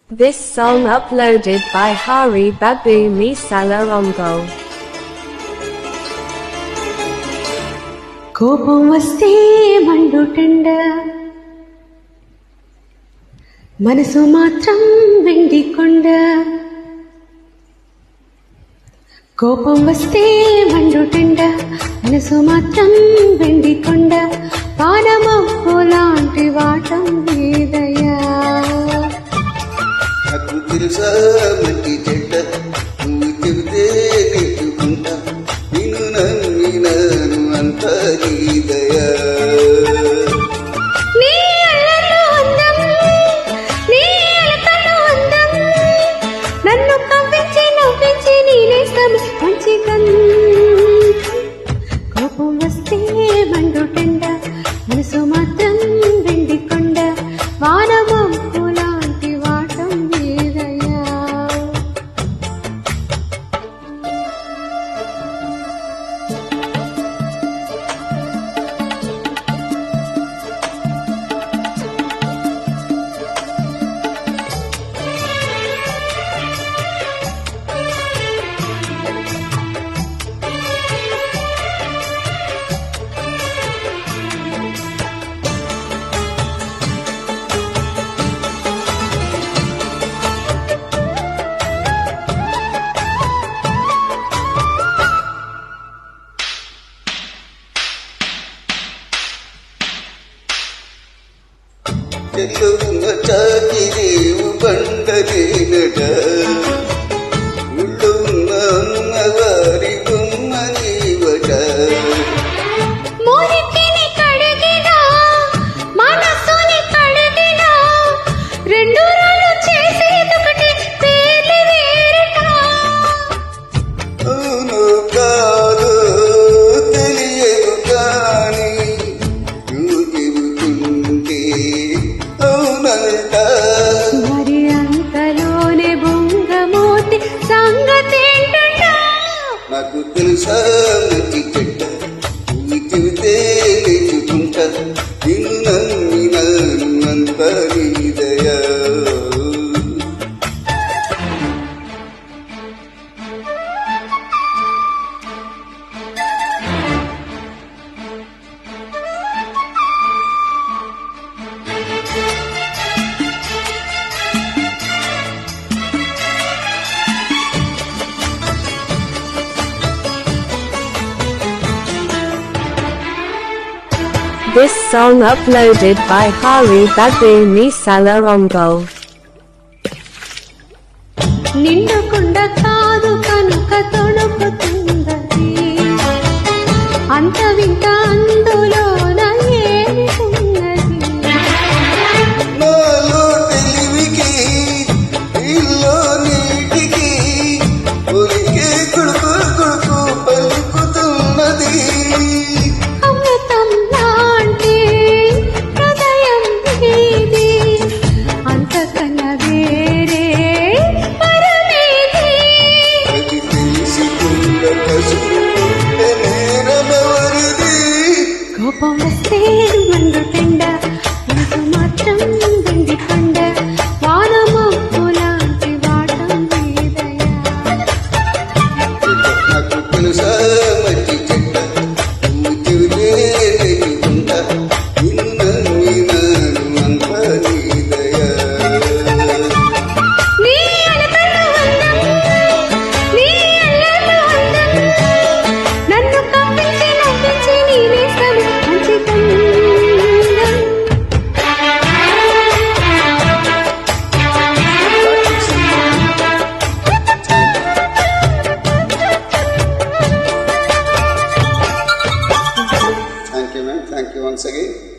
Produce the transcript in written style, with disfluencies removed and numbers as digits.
This song uploaded by Hari Babu Misala Ongo. కోపం వస్తే మండుటెండ, మనసు మాత్రం వెండి కొండ. కోపం వస్తే మండుటెండ, మనసు మాత్రం వెండి కొండ. పానమప్పు లాంటి వాటం లేదయ్యా. నాకు తెలుసా మంచి చెడ్డ, నువ్వు చెబితే నేర్చుకుంటా. నిన్ను నమ్మినాను అంత నీదయా. నన్ను కవ్వించి నవ్వించి నేనేస్తాం మంచి కోపం వస్తే మండుటెండ, మనసు మాత్రం వెండి కొండ. వానమప్పు లాంటి వాటం లేదయ్యా. చెల్లవున్న చాకిరేవు బండలేనట, ఊళ్ళో ఉన్న అమ్మవారి బొమ్మ నీవట. మూలికిని కడిగినా మనసుని కడిగినా, రెండు రాళ్ళు చేసేదొకటి పేర్లు వేరట. అవును కాదు తెలియదు కానీ నువ్వు చెబుతుంటే అవునంట. మరి అంతలోనే బొంగమూతి సంగతేంటంట. నాకు తెలుసా మంచి చెడ్డ, నువ్వు చెబితే నేర్చుకుంటా. నిన్ను నమ్మినాను అంత నీదయా. This song uploaded by Hari Babu Misala Ongo. నిండుకుండ కాదు కనుక తొణుకుతున్నది, అంత వింత అందులోన ఏమి ఉన్నది. నాలో తెలివికి ఇల్లో నీటికి ఒలికే కొడుకు కొడుకు పలుకుతున్నది. అమృతం లాంటి హృదయం ఇది, అంతకన్నా వేరే పరమేది. అది తెలిసి కూడా కసుకుంటే నేరమెవరిది. కోపం వస్తే మండుటెండ, మనసు మాత్రం వెండి కొండ. వానమప్పు లాంటి వాటం లేదయ్యా. నాకు తెలుసా మంచి చెడ్డ, నువ్వు చెబితే నేర్చుకుంటా. నిన్ను నమ్మినాను అంత నీదయా. నీ అలకలు అందం, నీ అల్లర్లు అందం, నన్ను కవ్వించి నవ్వించి నేనేస్తాం మంచి Thank you, ma'am. Thank you once again.